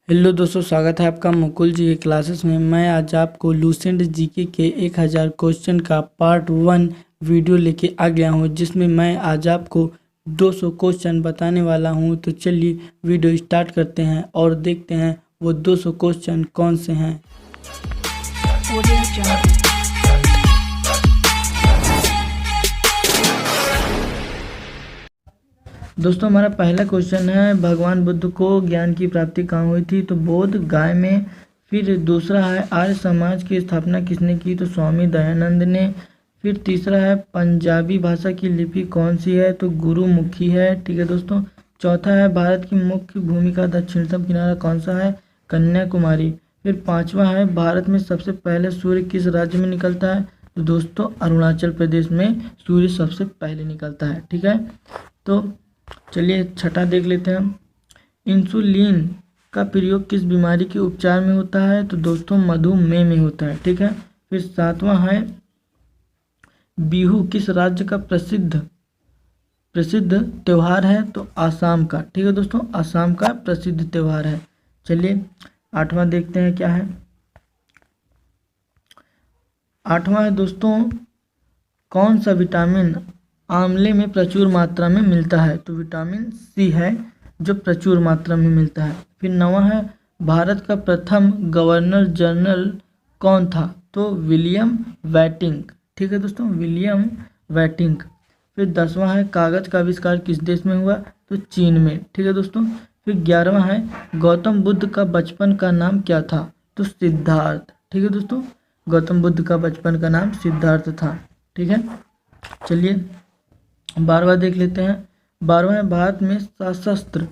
Hello दोस्तों, स्वागत है आपका मुकुल जी के क्लासेस में। मैं आज आपको लूसेंट जीके के 1000 क्वेश्चन का पार्ट 1 वीडियो लेके आ गया हूं, जिसमें मैं आज आपको 200 क्वेश्चन बताने वाला हूं। तो चलिए वीडियो स्टार्ट करते हैं और देखते हैं वो 200 क्वेश्चन कौन से हैं। दोस्तों, हमारा पहला क्वेश्चन है, भगवान बुद्ध को ज्ञान की प्राप्ति कहाँ हुई थी? तो बोध गया में। फिर दूसरा है, आर्य समाज की स्थापना किसने की? तो स्वामी दयानंद ने। फिर तीसरा है, पंजाबी भाषा की लिपि कौन सी है? तो गुरुमुखी है। ठीक है दोस्तों। चौथा है, भारत की मुख्य भूमि का दक्षिणतम किनारा कौन सा है? कन्याकुमारी। फिर पांचवा है, भारत में सबसे पहले सूर्य किस राज्य में निकलता है? तो दोस्तों, अरुणाचल प्रदेश में सूर्य सबसे पहले निकलता है। ठीक है, तो चलिए छठा देख लेते हैं। इंसुलिन का प्रयोग किस बीमारी के उपचार में होता है? तो दोस्तों, मधुमेह में होता है। ठीक है। फिर सातवां है, बिहू किस राज्य का प्रसिद्ध त्योहार है? तो आसाम का। ठीक है दोस्तों, आसाम का प्रसिद्ध त्योहार है। चलिए आठवां देखते हैं क्या है। आठवां है दोस्तों, कौन सा विटामिन आंवले में प्रचुर मात्रा में मिलता है? तो विटामिन सी है जो प्रचुर मात्रा में मिलता है। फिर नवा है, भारत का प्रथम गवर्नर जनरल कौन था? तो विलियम वेटिंग। ठीक है दोस्तों, विलियम वेटिंग। फिर 10वां है, कागज का आविष्कार किस देश में हुआ? तो चीन में। ठीक है दोस्तों। फिर 11वां है, गौतम बुद्ध का बचपन का नाम क्या था? तो सिद्धार्थ। ठीक है दोस्तों, गौतम बुद्ध का बचपन का नाम सिद्धार्थ था। ठीक है, चलिए 12वां देख लेते हैं। 12वां है, भारत में सशस्त्र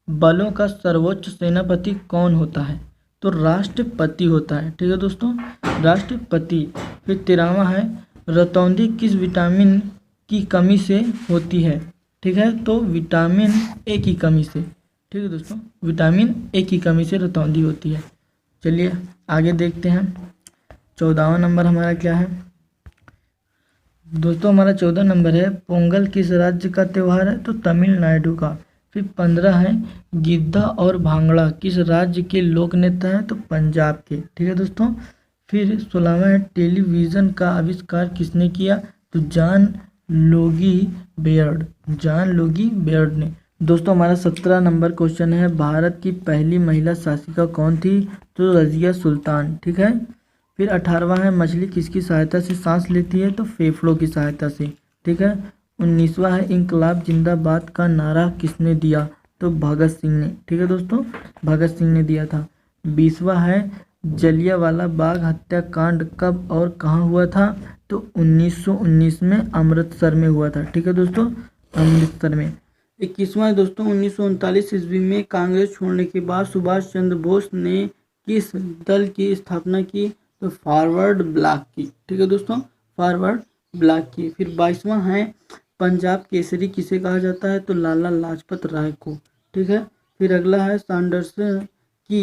बलों का सर्वोच्च सेनापति कौन होता है? तो राष्ट्रपति होता है। ठीक है दोस्तों, राष्ट्रपति। फिर 13वां है, रतौंधी किस विटामिन की कमी से होती है? ठीक है, तो विटामिन ए की कमी से। ठीक है दोस्तों, विटामिन ए की कमी से रतौंधी होती है। चलिए आगे देखते हैं। 14वां नंबर हमारा क्या है दोस्तों? हमारा 14 नंबर है, पोंगल किस राज्य का त्यौहार है? तो तमिलनाडु का। फिर 15 है, गिद्धा और भांगड़ा किस राज्य के लोक नृत्य हैं? तो पंजाब के। ठीक है दोस्तों। फिर 16वां है, टेलीविज़न का आविष्कार किसने किया? तो जॉन लोगी बेयर्ड ने। दोस्तों, हमारा 17 नंबर क्वेश्चन है, भारत की पहली महिला शासिका कौन थी? तो रजिया सुल्तान। ठीक है। फिर 18वां है, मछली किसकी सहायता से सांस लेती है? तो फेफड़ों की सहायता से। ठीक है। 19वां है, इंकलाब जिंदाबाद का नारा किसने दिया? तो भगत सिंह ने। ठीक है दोस्तों, भगत सिंह ने दिया था। 20वां है, जलियांवाला बाग हत्याकांड कब और कहाँ हुआ था? तो 1919 में अमृतसर में हुआ था। ठीक है दोस्तों, अमृतसर में। 21वां है दोस्तों, 1939 ईस्वी में कांग्रेस छोड़ने के बाद सुभाष चंद्र बोस ने किस दल की स्थापना की? तो फॉरवर्ड ब्लॉक की। ठीक है दोस्तों, फॉरवर्ड ब्लॉक की। फिर 22वां है, पंजाब केसरी किसे कहा जाता है? तो लाला लाजपत राय को। ठीक है। फिर अगला है, सैंडर्स की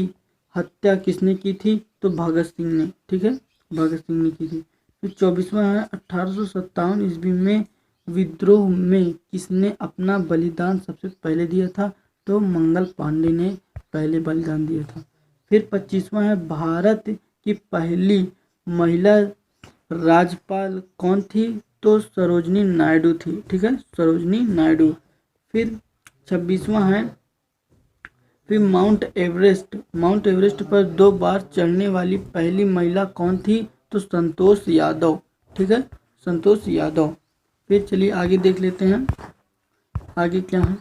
हत्या किसने की थी? तो भगत सिंह ने। ठीक है, भगत सिंह ने की थी। फिर 24वां है, 1857 ईस्वी में विद्रोह में किसने अपना बलिदान सबसे पहले दिया था? तो मंगल पांडे ने पहले बलिदान दिया था। फिर 25वां है, भारत की पहली महिला राज्यपाल कौन थी? तो सरोजनी नायडू थी। ठीक है, सरोजनी नायडू। फिर 26वां है, फिर माउंट एवरेस्ट पर 2 बार चढ़ने वाली पहली महिला कौन थी? तो संतोष यादव। ठीक है, संतोष यादव। फिर चलिए आगे देख लेते हैं, आगे क्या है।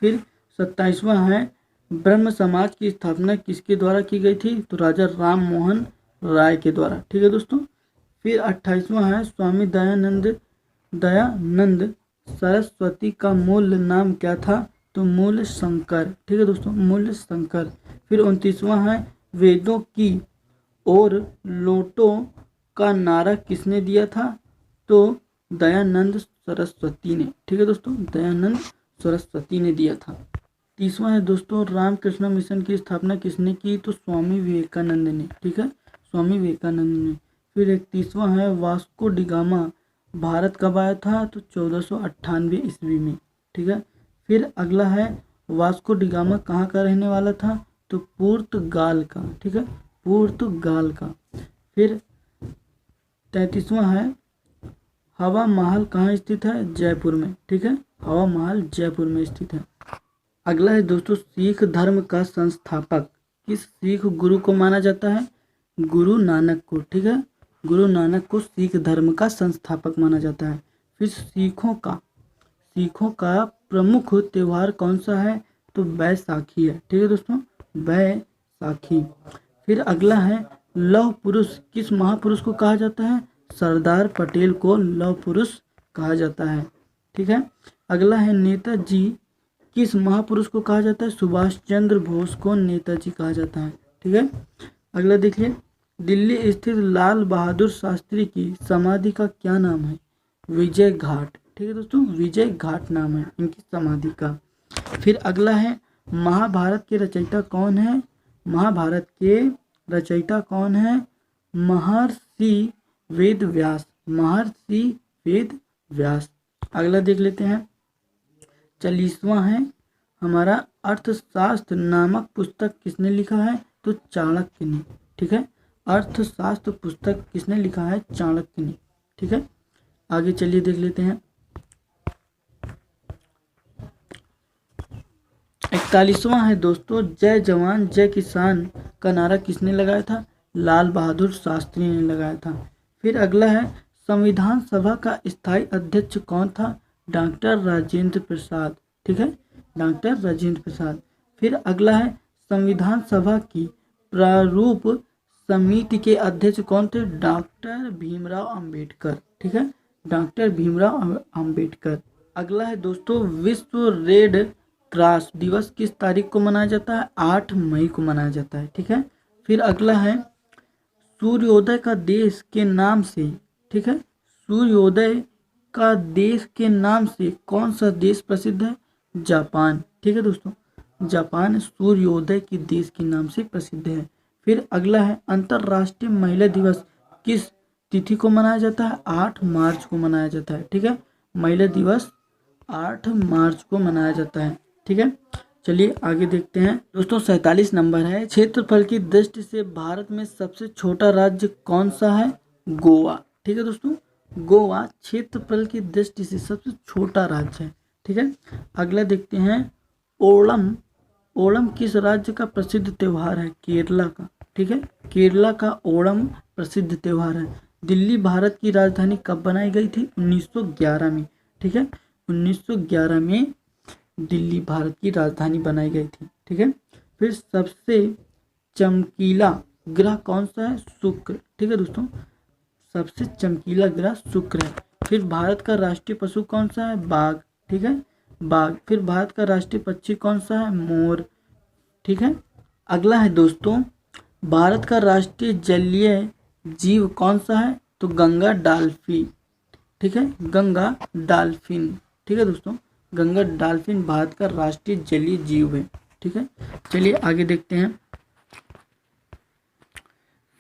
फिर 27वां है, ब्रह्म समाज की स्थापना किसके द्वारा की गई थी? तो राजा राम मोहन राय के द्वारा। ठीक है दोस्तों। फिर 28वां है, स्वामी दयानंद सरस्वती का मूल नाम क्या था? तो मूल शंकर। ठीक है दोस्तों, मूल शंकर। फिर 29वां है, वेदों की ओर लौटो का नारा किसने दिया था? तो दयानंद सरस्वती ने। ठीक है दोस्तों, दयानंद सरस्वती ने दिया था। 30वां है दोस्तों, रामकृष्ण मिशन की स्थापना किसने की? तो स्वामी विवेकानंद ने। ठीक है, स्वामी विवेकानंद ने। फिर 31वां है, वास्को डिगामा भारत कब आया था? तो 1498 ईस्वी में। ठीक है। फिर अगला है, वास्को डिगामा कहाँ का रहने वाला था? तो पुर्तगाल का, ठीक है, पुर्तगाल का। फिर 33वां है, हवा महल कहाँ स्थित है? जयपुर में, ठीक है, हवा महल जयपुर में स्थित है। अगला है दोस्तों, सिख धर्म का संस्थापक किस सिख गुरु को माना जाता है? गुरु नानक को, ठीक है, गुरु नानक को सिख धर्म का संस्थापक माना जाता है। फिर सिखों का प्रमुख त्योहार कौन सा है? तो बैसाखी है, ठीक है दोस्तों, बैसाखी। फिर अगला है, लौह पुरुष किस महापुरुष को कहा जाता है? सरदार पटेल को लौह पुरुष कहा जाता है, ठीक है। अगला है, नेताजी किस महापुरुष को कहा जाता है? सुभाष चंद्र बोस को नेताजी कहा जाता है, ठीक है। अगला देखिए, दिल्ली स्थित लाल बहादुर शास्त्री की समाधि का क्या नाम है? विजय घाट, ठीक है दोस्तों, विजय घाट नाम है इनकी समाधि का। फिर अगला है, महाभारत के रचयिता कौन है? महाभारत के रचयिता कौन है? महर्षि वेद व्यास, महर्षि वेद व्यास। अगला देख लेते हैं, 40वां है हमारा, अर्थशास्त्र नामक पुस्तक किसने लिखा है? तो चाणक्य ने, ठीक है, अर्थशास्त्र पुस्तक किसने लिखा है? चाणक्य ने, ठीक है। आगे चलिए देख लेते हैं, 41वां है दोस्तों, जय जवान जय किसान का नारा किसने लगाया था? लाल बहादुर शास्त्री ने लगाया था। फिर अगला है, संविधान सभा का स्थायी अध्यक्ष कौन था? डॉक्टर राजेंद्र प्रसाद, ठीक है, डॉक्टर राजेंद्र प्रसाद। फिर अगला है, संविधान सभा की प्रारूप समिति के अध्यक्ष कौन थे? डॉक्टर भीमराव अंबेडकर, ठीक है, डॉक्टर भीमराव अंबेडकर। अगला है दोस्तों, विश्व रेड क्रॉस दिवस किस तारीख को मनाया जाता है? 8 मई को मनाया जाता है, ठीक है। फिर अगला है, सूर्योदय का देश के नाम से, ठीक है, सूर्योदय का देश के नाम से कौन सा देश प्रसिद्ध है? जापान, ठीक है दोस्तों, जापान सूर्योदय के देश के नाम से प्रसिद्ध है। फिर अगला है, अंतर्राष्ट्रीय महिला दिवस किस तिथि को मनाया जाता है? 8 मार्च को मनाया जाता है, ठीक है, महिला दिवस 8 मार्च को मनाया जाता है, ठीक है। चलिए आगे देखते हैं दोस्तों, 47 नंबर है, क्षेत्रफल की दृष्टि से भारत में सबसे छोटा राज्य कौन सा है? गोवा, ठीक है दोस्तों, गोवा क्षेत्रफल की दृष्टि से सबसे छोटा राज्य है, ठीक है। अगला देखते हैं, ओणम, ओणम किस राज्य का प्रसिद्ध त्योहार है? केरला का, ठीक है, केरला का ओणम प्रसिद्ध त्योहार है। दिल्ली भारत की राजधानी कब बनाई गई थी? 1911 में, ठीक है, 1911 में दिल्ली भारत की राजधानी बनाई गई थी, ठीक है। फिर सबसे चमकीला ग्रह कौन सा है? शुक्र, ठीक है दोस्तों, सबसे चमकीला ग्रह शुक्र है। फिर भारत का राष्ट्रीय पशु कौन सा है? बाघ, ठीक है, बाघ। फिर भारत का राष्ट्रीय पक्षी कौन सा है? मोर, ठीक है। अगला है दोस्तों, भारत का राष्ट्रीय जलीय जीव कौन सा है? तो गंगा डॉल्फिन, ठीक है, गंगा डॉल्फिन, ठीक है दोस्तों, गंगा डॉल्फिन भारत का राष्ट्रीय जलीय जीव है, ठीक है। चलिए आगे देखते हैं,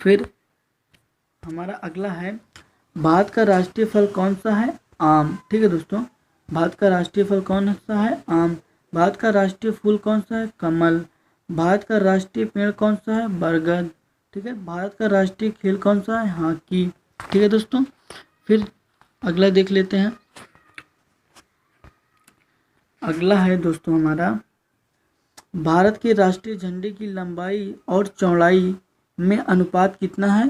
फिर हमारा अगला है, भारत का राष्ट्रीय फल कौन सा है? आम, ठीक है दोस्तों, भारत का राष्ट्रीय फल कौन सा है? आम। भारत का राष्ट्रीय फूल कौन सा है? कमल। भारत का राष्ट्रीय पेड़ कौन सा है? बरगद, ठीक है। भारत का राष्ट्रीय खेल कौन सा है? हॉकी, ठीक है दोस्तों। फिर अगला देख लेते हैं, अगला है दोस्तों हमारा, भारत के राष्ट्रीय झंडे की लंबाई और चौड़ाई में अनुपात कितना है?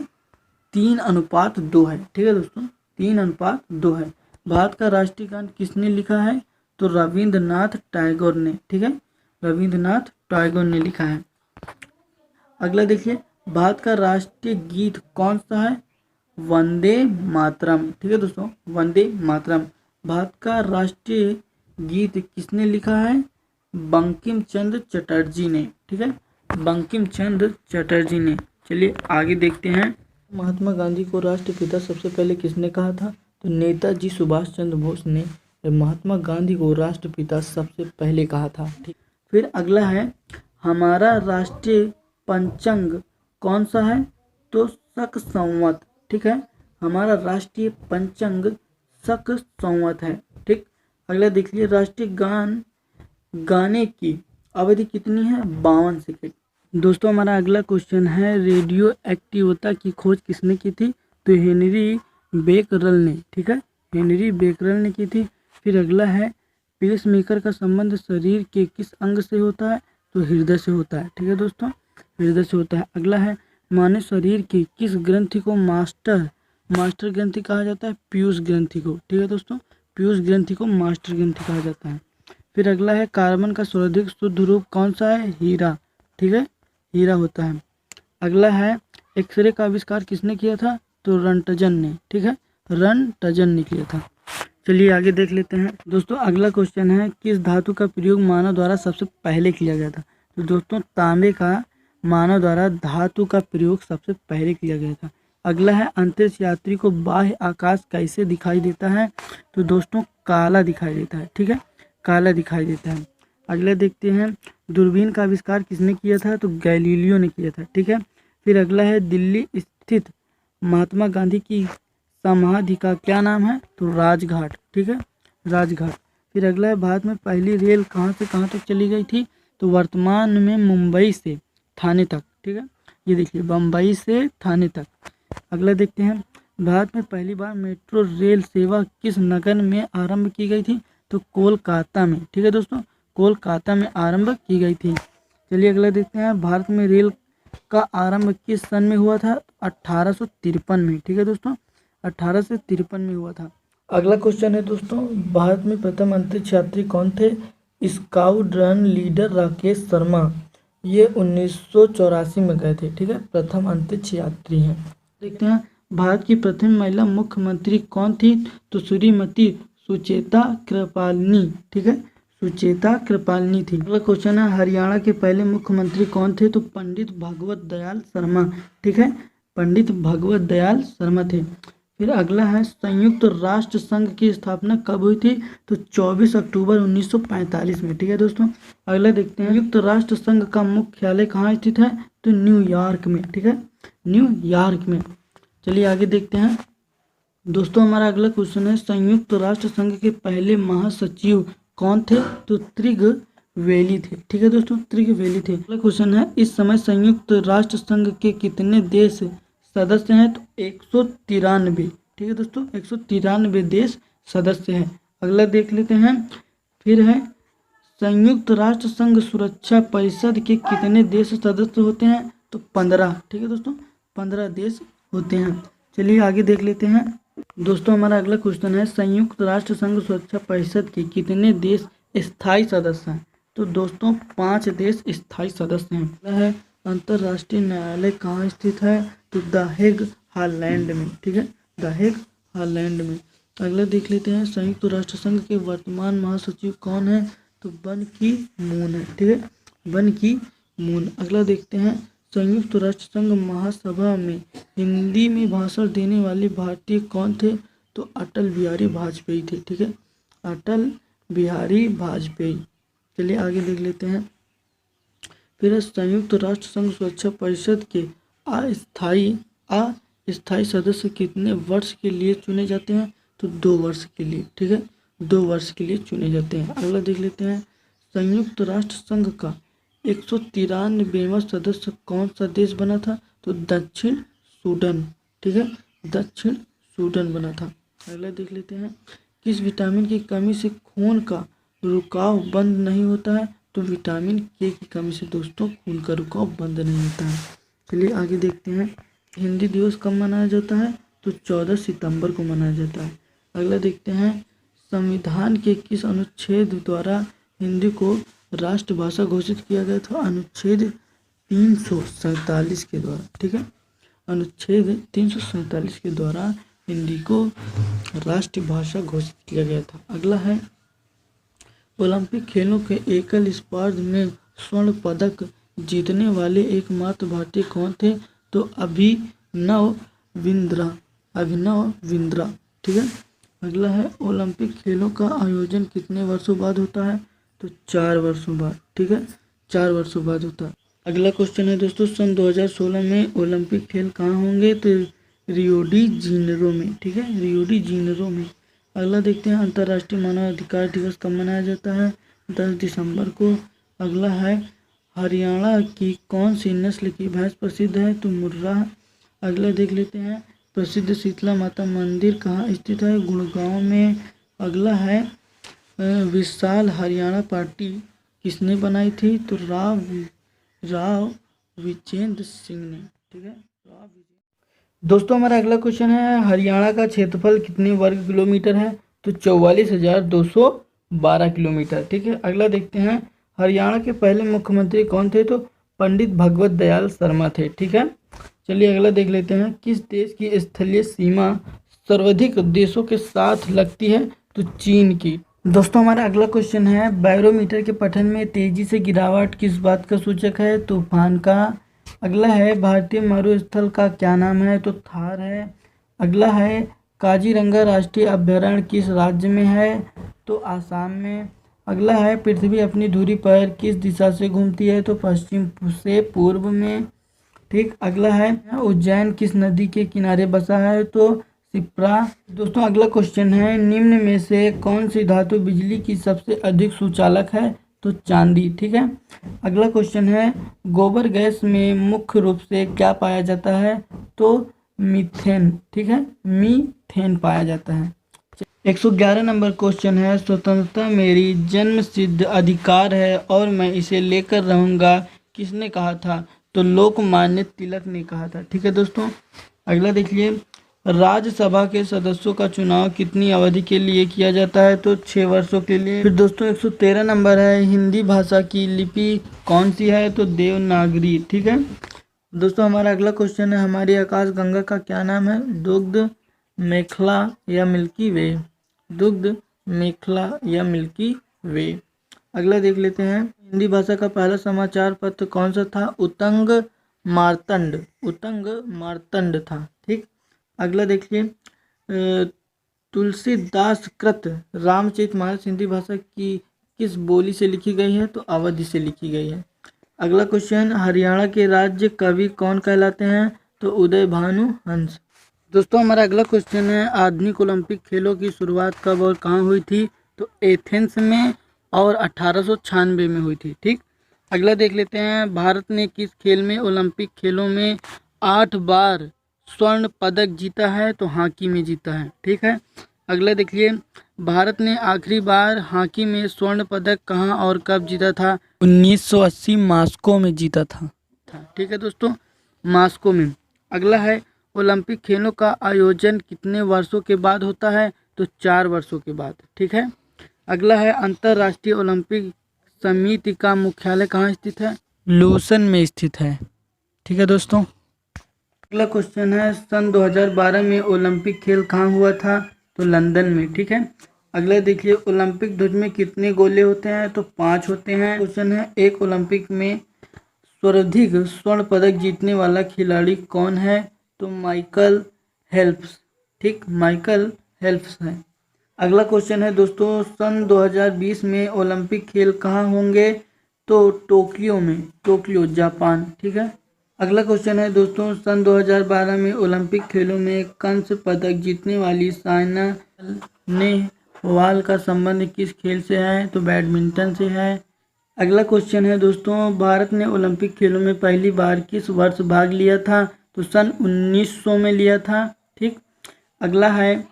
3:2 है, ठीक है दोस्तों, 3:2 है। भारत का राष्ट्रीय गान किसने लिखा है? तो रविंद्रनाथ टैगोर ने, ठीक है, रविंद्रनाथ टैगोर ने लिखा है। अगला देखिए, भारत का राष्ट्रीय गीत कौन सा है? वंदे मातरम, ठीक है दोस्तों, वंदे मातरम। भारत का राष्ट्रीय गीत किसने लिखा है? बंकिम चंद्र चटर्जी ने, ठीक है, बंकिम चंद्र चटर्जी ने। चलिए आगे देखते हैं, महात्मा गांधी को राष्ट्रपिता सबसे पहले किसने कहा था? तो नेताजी सुभाष चंद्र बोस ने महात्मा गांधी को राष्ट्रपिता सबसे पहले कहा था, ठीक। फिर अगला है, हमारा राष्ट्रीय पंचांग कौन सा है? तो शक संवत, ठीक है, हमारा राष्ट्रीय पंचांग शक संवत है, ठीक। अगला देख लीजिए, राष्ट्रीय गान गाने की अवधि कितनी है? 52 सेकंड, दोस्तों हमारा अगला क्वेश्चन है, रेडियो एक्टिवता की खोज किसने की थी? तो हेनरी बेकरल ने, ठीक है, हेनरी बेकरल ने की थी। फिर अगला है, पेस मेकर का संबंध शरीर के किस अंग से होता है? तो हृदय से होता है, ठीक है दोस्तों, हृदय से होता है। अगला है, मानव शरीर की किस ग्रंथि को मास्टर ग्रंथि कहा जाता है? पीयूष ग्रंथि को, ठीक है दोस्तों, पीयूष ग्रंथि को मास्टर ग्रंथि कहा जाता है। फिर अगला है, कार्बन का सर्वाधिक शुद्ध रूप कौन सा है? हीरा, ठीक है, हीरा होता है। अगला है, एक्सरे का आविष्कार किसने किया था? तो रंटजन ने, ठीक है, रंटजन ने किया था। चलिए आगे देख लेते हैं दोस्तों। अगला क्वेश्चन है, किस धातु का प्रयोग मानव द्वारा सबसे पहले किया गया था? तो दोस्तों तांबे का मानव द्वारा धातु का प्रयोग सबसे पहले किया गया था। अगला है, अंतरिक्ष यात्री को बाह्य आकाश कैसे दिखाई देता है? तो दोस्तों काला दिखाई देता है, ठीक है, काला दिखाई देता है। अगला देखते हैं, दूरबीन का आविष्कार किसने किया था? तो गैलीलियो ने किया था, ठीक है। फिर अगला है, दिल्ली स्थित महात्मा गांधी की समाधि का क्या नाम है? तो राजघाट, ठीक है, राजघाट। फिर अगला है, भारत में पहली रेल कहाँ से कहाँ तक चली गई थी? तो वर्तमान में मुंबई से थाने तक, ठीक है, ये देखिए बम्बई से थाने तक। अगला देखते हैं, भारत में पहली बार मेट्रो रेल सेवा किस नगर में आरंभ की गई थी? तो कोलकाता में, ठीक है दोस्तों, कोलकाता में आरंभ की गई थी। चलिए अगला देखते हैं, भारत में रेल का आरंभ किस सन में हुआ था? 1853 में, ठीक है दोस्तों, 1853 में हुआ था। अगला क्वेश्चन है दोस्तों, भारत में प्रथम अंतरिक्ष यात्री कौन थे? स्क्वाड्रन लीडर राकेश शर्मा, ये 1984 में गए थे, ठीक है, प्रथम अंतरिक्ष यात्री हैं। देखते हैं, भारत की प्रथम महिला मुख्यमंत्री कौन थी? तो श्रीमती सुचेता कृपालनी, ठीक है, सुचेता कृपालनी थी। अगला क्वेश्चन है, हरियाणा के पहले मुख्यमंत्री कौन थे? तो पंडित भगवत दयाल शर्मा, ठीक है, पंडित भगवत दयाल शर्मा थे। फिर अगला है, संयुक्त राष्ट्र संघ की स्थापना कब हुई थी? तो 24 अक्टूबर 1945 में, ठीक है दोस्तों। अगला देखते हैं, संयुक्त राष्ट्र संघ का मुख्यालय कहाँ स्थित है? तो न्यूयॉर्क में, ठीक है, न्यूयॉर्क में। चलिए आगे देखते हैं दोस्तों, हमारा अगला क्वेश्चन है, संयुक्त राष्ट्र संघ के पहले महासचिव कौन थे? तो त्रिगवेली थे, ठीक है दोस्तों, त्रिगवेली थे। अगला क्वेश्चन है, इस समय संयुक्त राष्ट्र संघ के कितने देश सदस्य हैं? तो 193, ठीक है दोस्तों, 193 देश सदस्य हैं। अगला देख लेते हैं, फिर है, संयुक्त राष्ट्र संघ सुरक्षा परिषद के कितने देश सदस्य होते हैं? तो 15, ठीक है दोस्तों, 15 देश होते हैं। चलिए आगे देख लेते हैं दोस्तों, हमारा अगला क्वेश्चन है, संयुक्त राष्ट्र संघ सुरक्षा परिषद के कितने देश स्थायी सदस्य हैं? तो दोस्तों 5 देश स्थायी सदस्य हैं। अगला है, अंतर्राष्ट्रीय न्यायालय कहाँ स्थित है? तो द हेग हॉलैंड में, ठीक है, द हेग हॉलैंड में। अगला देख लेते हैं, संयुक्त राष्ट्र संघ के वर्तमान महासचिव कौन है? तो बन की मून है, ठीक है, बन की मून। अगला देखते हैं, संयुक्त राष्ट्र संघ महासभा में हिंदी में भाषण देने वाले भारतीय कौन थे? तो अटल बिहारी वाजपेयी थे, ठीक है, अटल बिहारी वाजपेयी। चलिए आगे देख लेते हैं, फिर संयुक्त राष्ट्र संघ सुरक्षा परिषद के अस्थायी सदस्य कितने वर्ष के लिए चुने जाते हैं? तो 2 वर्ष के लिए, ठीक है, 2 वर्ष के लिए चुने जाते हैं। अगला देख लेते हैं, संयुक्त राष्ट्र संघ का 193वां सदस्य कौन सा देश बना था? तो दक्षिण सूडान, ठीक है, दक्षिण सूडान बना था। अगला देख लेते हैं, किस विटामिन की कमी से खून का रुकाव बंद नहीं होता है? तो विटामिन के की कमी से दोस्तों खून का रुकाव बंद नहीं होता है। चलिए आगे देखते हैं, हिंदी दिवस कब मनाया जाता है? तो 14 सितंबर को मनाया जाता है। अगला देखते हैं, संविधान के किस अनुच्छेद द्वारा हिंदी को राष्ट्रभाषा घोषित किया गया था? अनुच्छेद 347 के द्वारा, ठीक है, अनुच्छेद 347 के द्वारा हिंदी को राष्ट्रभाषा घोषित किया गया था। अगला है, ओलंपिक खेलों के एकल स्पर्धा में स्वर्ण पदक जीतने वाले एकमात्र भारतीय कौन थे? तो अभिनव बिंद्रा, ठीक है। अगला है, ओलंपिक खेलों का आयोजन कितने वर्षों बाद होता है? तो 4 वर्षों बाद, ठीक है, 4 वर्षों बाद होता है। अगला क्वेश्चन है दोस्तों, सन 2016 में ओलंपिक खेल कहाँ होंगे? तो रियो डी जेनेरो में, ठीक है, रियो डी जेनेरो में। अगला देखते हैं, अंतर्राष्ट्रीय मानव अधिकार दिवस कब मनाया जाता है? 10 दिसंबर को। अगला है, हरियाणा की कौन सी नस्ल की भैंस प्रसिद्ध है? तो मुर्रा। अगला देख लेते हैं, प्रसिद्ध शीतला माता मंदिर कहाँ स्थित है? गुड़गांव में। अगला है विशाल हरियाणा पार्टी किसने बनाई थी? तो राव विजेंद्र सिंह ने। ठीक है, दोस्तों हमारा अगला क्वेश्चन है, हरियाणा का क्षेत्रफल कितने वर्ग किलोमीटर है? तो 44,212 किलोमीटर। ठीक है, अगला देखते हैं, हरियाणा के पहले मुख्यमंत्री कौन थे? तो पंडित भगवत दयाल शर्मा थे। ठीक है, चलिए अगला देख लेते हैं, किस देश की स्थलीय सीमा सर्वाधिक देशों के साथ लगती है? तो चीन की। दोस्तों हमारा अगला क्वेश्चन है, बैरोमीटर के पठन में तेजी से गिरावट किस बात का सूचक है? तूफान का। अगला है, भारतीय मरुस्थल का क्या नाम है? तो थार है। अगला है, काजीरंगा राष्ट्रीय अभयारण्य किस राज्य में है? तो आसाम में। अगला है, पृथ्वी अपनी धुरी पर किस दिशा से घूमती है? तो पश्चिम से पूर्व में। ठीक, अगला है, उज्जैन किस नदी के किनारे बसा है? तो सिप्रा। दोस्तों अगला क्वेश्चन है, निम्न में से कौन सी धातु बिजली की सबसे अधिक सुचालक है? तो चांदी। ठीक है, अगला क्वेश्चन है, गोबर गैस में मुख्य रूप से क्या पाया जाता है? तो मीथेन। ठीक है, मीथेन पाया जाता है। 111 नंबर क्वेश्चन है, स्वतंत्रता मेरी जन्म सिद्ध अधिकार है और मैं इसे लेकर रहूंगा किसने कहा था? तो लोकमान्य तिलक ने कहा था। ठीक है दोस्तों, अगला देखिए, राज्यसभा के सदस्यों का चुनाव कितनी अवधि के लिए किया जाता है? तो 6 वर्षों के लिए। फिर दोस्तों 113 नंबर है, हिंदी भाषा की लिपि कौन सी है? तो देवनागरी। ठीक है दोस्तों, हमारा अगला क्वेश्चन है, हमारी आकाश गंगा का क्या नाम है? दुग्ध मेखला या मिल्की वे? दुग्ध मेखला या मिल्की वे। अगला देख लेते हैं, हिंदी भाषा का पहला समाचार पत्र कौन सा था? उतंग मार्तंड। उतंग मार्तंड था। ठीक, अगला देखिए, तुलसीदास कृत रामचरितमानस हिंदी भाषा की किस बोली से लिखी गई है? तो अवधि से लिखी गई है। अगला क्वेश्चन, हरियाणा के राज्य कवि कौन कहलाते हैं? तो उदय भानु हंस। दोस्तों हमारा अगला क्वेश्चन है, आधुनिक ओलंपिक खेलों की शुरुआत कब और कहाँ हुई थी? तो एथेंस में और 1896 में हुई थी। ठीक, अगला देख लेते हैं, भारत ने किस खेल में ओलंपिक खेलों में 8 बार स्वर्ण पदक जीता है? तो हॉकी में जीता है। ठीक है, अगला देखिए, भारत ने आखिरी बार हॉकी में स्वर्ण पदक कहाँ और कब जीता था? 1980 मास्को में जीता था। ठीक है दोस्तों, मास्को में। अगला है, ओलंपिक खेलों का आयोजन कितने वर्षों के बाद होता है? तो 4 वर्षों के बाद। ठीक है, अगला है, अंतर्राष्ट्रीय ओलंपिक समिति का मुख्यालय कहाँ स्थित है? लूसन में स्थित है। ठीक है दोस्तों, अगला क्वेश्चन है, सन 2012 में ओलंपिक खेल कहाँ हुआ था? तो लंदन में। ठीक है, अगला देखिए, ओलंपिक ध्वज में कितने गोले होते हैं? तो 5 होते हैं। क्वेश्चन है, एक ओलंपिक में सर्वाधिक स्वर्ण पदक जीतने वाला खिलाड़ी कौन है? तो माइकल फेल्प्स। ठीक, माइकल फेल्प्स है। अगला क्वेश्चन है दोस्तों, सन 2020 में ओलंपिक खेल कहाँ होंगे? तो टोक्यो में, टोक्यो जापान। ठीक है, अगला क्वेश्चन है दोस्तों, सन 2012 में ओलंपिक खेलों में कांस्य पदक जीतने वाली साइना नेहवाल का संबंध किस खेल से है? तो बैडमिंटन से है। अगला क्वेश्चन है दोस्तों, भारत ने ओलंपिक खेलों में पहली बार किस वर्ष भाग लिया था? तो सन 1900 में लिया था। ठीक, अगला है,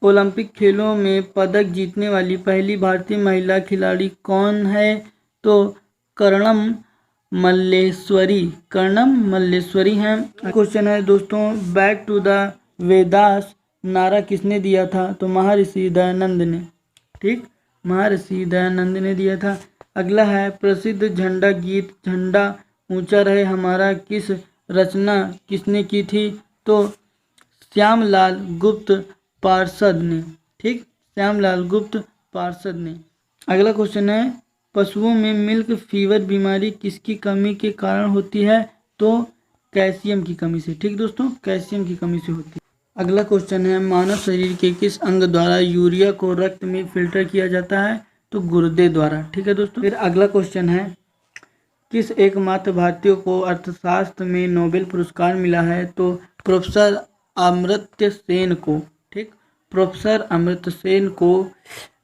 ओलंपिक खेलों में पदक जीतने वाली पहली भारतीय महिला खिलाड़ी कौन है? तो कर्णम मल्लेश्वरी। कर्णम मल्लेश्वरी हैं। क्वेश्चन है दोस्तों, बैक टू द वेदास नारा किसने दिया था? तो महर्षि दयानंद ने। ठीक, महर्षि दयानंद ने दिया था। अगला है, प्रसिद्ध झंडा गीत झंडा ऊंचा रहे हमारा किस रचना किसने की थी? तो श्यामलाल गुप्त पार्षद ने। ठीक, श्यामलाल गुप्त पार्षद ने। अगला क्वेश्चन है, पशुओं में मिल्क फीवर बीमारी किसकी कमी के कारण होती है? तो कैल्शियम की कमी से। ठीक दोस्तों, कैल्शियम की कमी से होती है। अगला क्वेश्चन है, मानव शरीर के किस अंग द्वारा यूरिया को रक्त में फिल्टर किया जाता है? तो गुर्दे द्वारा। ठीक है दोस्तों, फिर अगला क्वेश्चन है, किस एकमात्र भारतीय को अर्थशास्त्र में नोबेल पुरस्कार मिला है? तो प्रोफेसर अमर्त्य सेन को। ठीक, प्रोफेसर अमर्त्य सेन को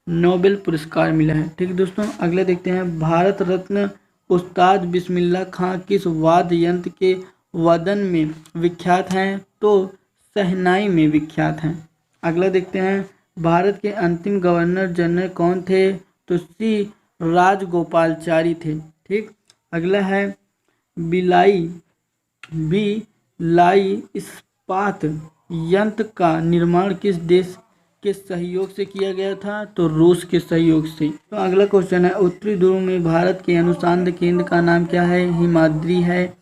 नोबेल पुरस्कार मिला है। ठीक दोस्तों, अगले देखते हैं, भारत रत्न उस्ताद बिस्मिल्लाह खां किस वाद्य यंत्र के वादन में विख्यात हैं? तो शहनाई में विख्यात हैं। अगला देखते हैं, भारत के अंतिम गवर्नर जनरल कौन थे? तो सी राजगोपालचारी थे। ठीक। अगला है, बिलाई इस्पात यंत्र का निर्माण किस देश के सहयोग से किया गया था? तो रूस के सहयोग से। तो अगला क्वेश्चन है, उत्तरी ध्रुव में भारत के अनुसंधान केंद्र का नाम क्या है? हिमाद्री है।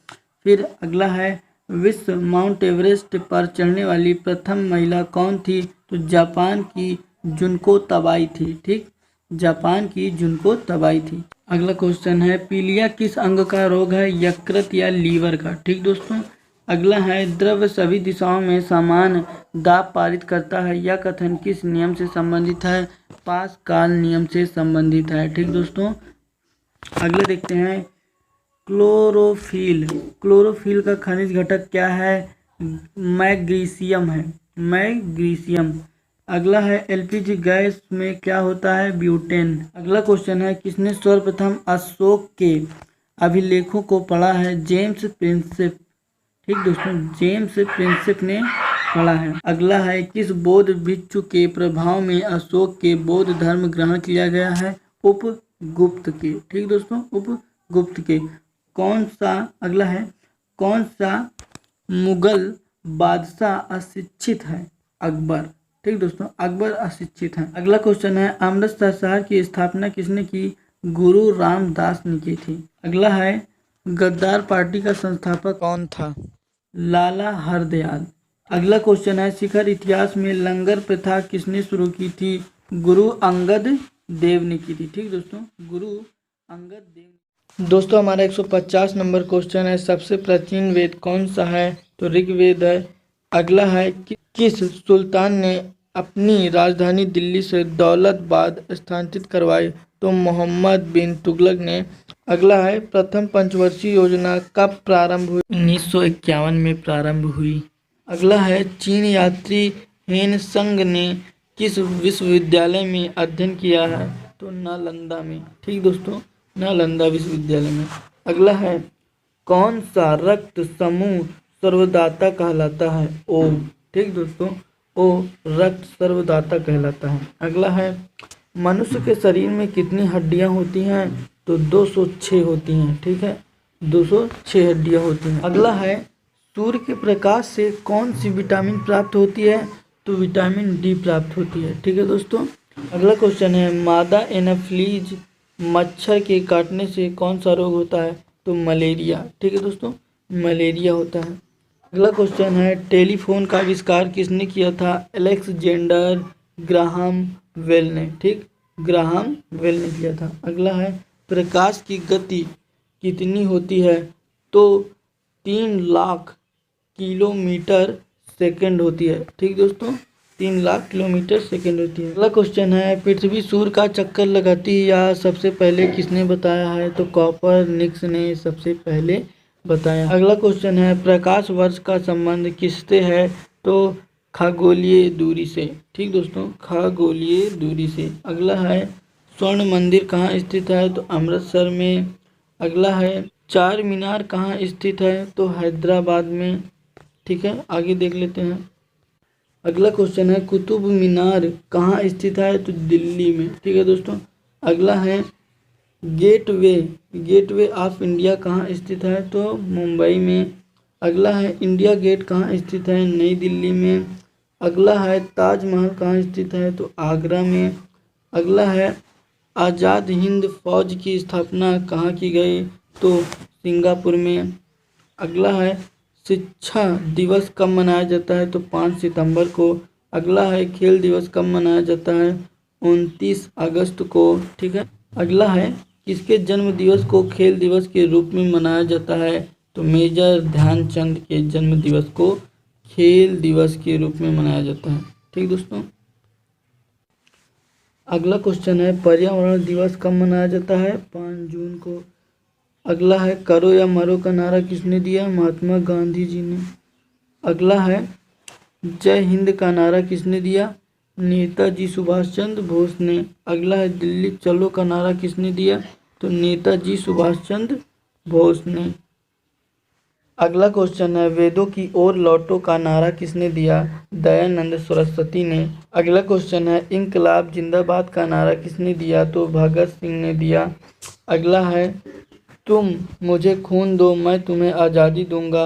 फिर अगला है, विश्व माउंट एवरेस्ट पर चढ़ने वाली प्रथम महिला कौन थी? तो जापान की जुनको तबाई थी। ठीक, जापान की जुनको तबाई थी। अगला क्वेश्चन है, पीलिया किस अंग का रोग है? यकृत या लीवर का। ठीक दोस्तों। अगला है, द्रव्य सभी दिशाओं में समान दाब पारित करता है, यह कथन किस नियम से संबंधित है? पास्कल नियम से संबंधित है। ठीक दोस्तों। अगले देखते हैं, क्लोरोफिल का खनिज घटक क्या है? मैग्नीशियम है, मैग्नीशियम। अगला है, एलपीजी गैस में क्या होता है? ब्यूटेन। अगला क्वेश्चन है, किसने सर्वप्रथम अशोक के अभिलेखों को पढ़ा है? James Prinsep. ठीक दोस्तों, जेम्स प्रिंसेप ने पढ़ा है। अगला है, किस बौद्ध भिक्षु के प्रभाव में अशोक के बौद्ध धर्म ग्रहण किया गया है? उपगुप्त के। ठीक दोस्तों, उपगुप्त के। कौन सा, अगला है, कौन सा मुगल बादशाह अशिक्षित है? अकबर। ठीक दोस्तों, अकबर अशिक्षित है। अगला क्वेश्चन है, अमृतसर शहर की स्थापना किसने की? गुरु रामदास ने की थी। अगला है, गद्दार पार्टी का संस्थापक कौन था? लाला हरदयाल। अगला क्वेश्चन है, शिखर इतिहास में लंगर प्रथा किसने शुरू की थी? गुरु अंगद देव ने की थी। ठीक दोस्तों, गुरु अंगद देव। दोस्तों हमारा 150 नंबर क्वेश्चन है, सबसे प्राचीन वेद कौन सा है? तो ऋग्वेद है। अगला है, किस सुल्तान ने अपनी राजधानी दिल्ली से दौलताबाद स्थानांतरित करवाई? तो मोहम्मद बिन तुगलक ने। अगला है, प्रथम पंचवर्षीय योजना कब प्रारंभ हुई? 1951 में प्रारंभ हुई। अगला है, चीन यात्री हेनसंग ने किस विश्वविद्यालय में अध्ययन किया है? तो नालंदा में। ठीक दोस्तों, नालंदा विश्वविद्यालय में। अगला है, कौन सा रक्त समूह सर्वदाता कहलाता है? ओ। ठीक दोस्तों, ओ रक्त सर्वदाता कहलाता है। अगला है, मनुष्य के शरीर में कितनी हड्डियां होती हैं? तो 206 होती हैं। ठीक है, 206 हड्डियां होती हैं। अगला है, सूर्य के प्रकाश से कौन सी विटामिन प्राप्त होती है? तो विटामिन डी प्राप्त होती है। ठीक है दोस्तों। अगला क्वेश्चन है, मादा एनाफिलीज मच्छर के काटने से कौन सा रोग होता है? तो मलेरिया। ठीक है दोस्तों, मलेरिया होता है। अगला क्वेश्चन है, टेलीफोन का आविष्कार किसने किया था? अलेक्जेंडर ग्राहम बेल ने। ठीक, ग्राहम बेल ने किया था। अगला है, प्रकाश की गति कितनी होती है? तो 3 लाख किलोमीटर सेकंड होती है। ठीक दोस्तों, 3 लाख किलोमीटर सेकंड होती है। अगला क्वेश्चन है, पृथ्वी सूर्य का चक्कर लगाती है या सबसे पहले किसने बताया है? तो कॉपरनिकस ने सबसे पहले बताया। अगला क्वेश्चन है, प्रकाश वर्ष का संबंध किससे है? तो खगोलीय दूरी से। ठीक दोस्तों, खगोलीय दूरी से। अगला है, स्वर्ण मंदिर कहाँ स्थित है? तो अमृतसर में। अगला है, चार मीनार कहाँ स्थित है? तो हैदराबाद में। ठीक है, आगे देख लेते हैं। अगला क्वेश्चन है, कुतुब मीनार कहाँ स्थित है? तो दिल्ली में। ठीक है दोस्तों। अगला है, गेटवे ऑफ इंडिया कहाँ स्थित है? तो मुंबई में। अगला है, इंडिया गेट कहाँ स्थित है? नई दिल्ली में। अगला है, ताजमहल कहाँ स्थित है? तो आगरा में। अगला है, आज़ाद हिंद फौज की स्थापना कहाँ की गई? तो सिंगापुर में। अगला है, शिक्षा दिवस कब मनाया जाता है? तो 5 सितंबर को। अगला है, खेल दिवस कब मनाया जाता है? 29 अगस्त को। ठीक है। अगला है, किसके जन्म दिवस को खेल दिवस के रूप में मनाया जाता है? तो मेजर ध्यानचंद के जन्म दिवस को खेल दिवस के रूप में मनाया जाता है। ठीक दोस्तों। अगला क्वेश्चन है, पर्यावरण दिवस कब मनाया जाता है? 5 जून को। अगला है, करो या मरो का नारा किसने दिया? महात्मा गांधी जी ने। अगला है, जय हिंद का नारा किसने दिया? नेताजी सुभाष चंद्र बोस ने। अगला है, दिल्ली चलो का नारा किसने दिया? तो नेताजी सुभाष चंद्र बोस ने। अगला क्वेश्चन है, वेदों की ओर लौटो का नारा किसने दिया? दयानंद सरस्वती ने। अगला क्वेश्चन है, इंकलाब जिंदाबाद का नारा किसने दिया? तो भगत सिंह ने दिया। अगला है, तुम मुझे खून दो मैं तुम्हें आज़ादी दूंगा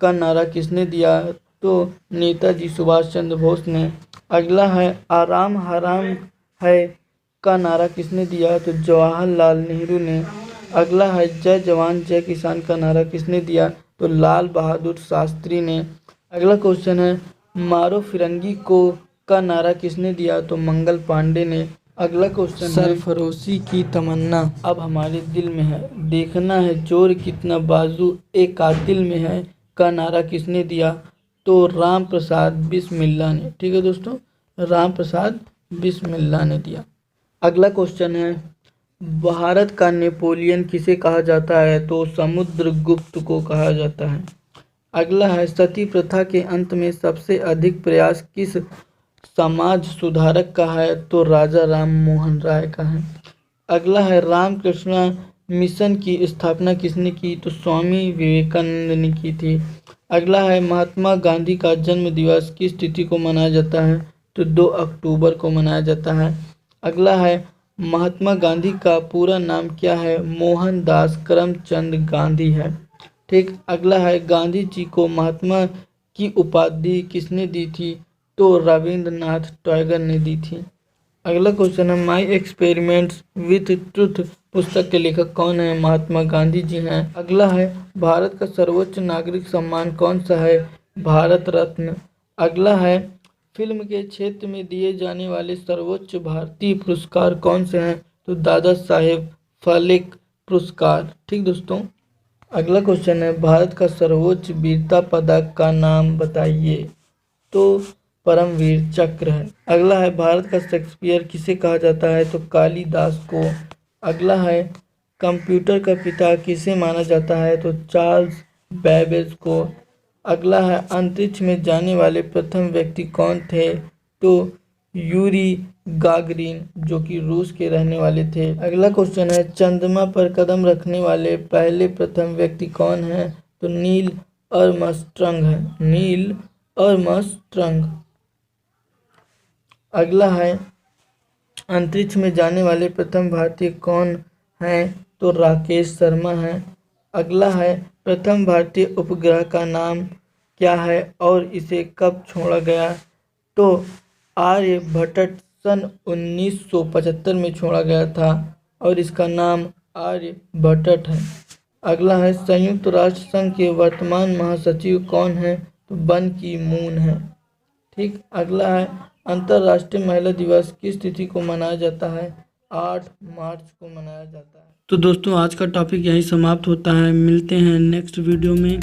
का नारा किसने दिया? तो नेताजी सुभाष चंद्र बोस ने। अगला है, आराम हराम है का नारा किसने दिया? तो जवाहरलाल नेहरू ने। अगला है, जय जवान जय किसान का नारा किसने दिया? तो लाल बहादुर शास्त्री ने। अगला क्वेश्चन है, मारो फिरंगी को का नारा किसने दिया? तो मंगल पांडे ने। अगला क्वेश्चन है, सरफरोशी की तमन्ना अब हमारे दिल में है, देखना है जोर कितना बाजू एक कातिल में है का नारा किसने दिया? तो राम प्रसाद बिस्मिल्लाह ने। ठीक है दोस्तों, राम प्रसाद बिस्मिल्लाह ने दिया। अगला क्वेश्चन है, भारत का नेपोलियन किसे कहा जाता है? तो समुद्रगुप्त को कहा जाता है। अगला है, सती प्रथा के अंत में सबसे अधिक प्रयास किस समाज सुधारक का है? तो राजा राम मोहन राय का है। अगला है, रामकृष्ण मिशन की स्थापना किसने की? तो स्वामी विवेकानंद ने की थी। अगला है, महात्मा गांधी का जन्म दिवस किस तिथि को मनाया जाता है? तो 2 अक्टूबर को मनाया जाता है। अगला है, महात्मा गांधी का पूरा नाम क्या है? मोहनदास करमचंद गांधी है। ठीक। अगला है, गांधी जी को महात्मा की उपाधि किसने दी थी? तो रविंद्रनाथ टैगोर ने दी थी। अगला क्वेश्चन है, माई एक्सपेरिमेंट्स विथ ट्रुथ पुस्तक के लेखक कौन है? महात्मा गांधी जी हैं। अगला है, भारत का सर्वोच्च नागरिक सम्मान कौन सा है? भारत रत्न। अगला है, फिल्म के क्षेत्र में दिए जाने वाले सर्वोच्च भारतीय पुरस्कार कौन से हैं? तो दादा साहेब फाल्के पुरस्कार। ठीक दोस्तों। अगला क्वेश्चन है, भारत का सर्वोच्च वीरता पदक का नाम बताइए? तो परमवीर चक्र है। अगला है, भारत का शेक्सपियर किसे कहा जाता है? तो कालिदास को। अगला है, कंप्यूटर का पिता किसे माना जाता है? तो चार्ल्स बेबेज को। अगला है, अंतरिक्ष में जाने वाले प्रथम व्यक्ति कौन थे? तो यूरी गागरिन, जो कि रूस के रहने वाले थे। अगला क्वेश्चन है, चंद्रमा पर कदम रखने वाले पहले प्रथम व्यक्ति कौन है? तो नील आर्मस्ट्रांग है, नील आर्मस्ट्रांग। अगला है, अंतरिक्ष में जाने वाले प्रथम भारतीय कौन हैं? तो राकेश शर्मा हैं। अगला है, प्रथम भारतीय उपग्रह का नाम क्या है और इसे कब छोड़ा गया? तो आर्यभट्ट सन 1975 में छोड़ा गया था और इसका नाम आर्यभट्ट है। अगला है, संयुक्त राष्ट्र संघ के वर्तमान महासचिव कौन है? तो बन की मून है। ठीक। अगला है, अंतर्राष्ट्रीय महिला दिवस किस तिथि को मनाया जाता है? 8 मार्च को मनाया जाता है। तो दोस्तों, आज का टॉपिक यही समाप्त होता है। मिलते हैं नेक्स्ट वीडियो में।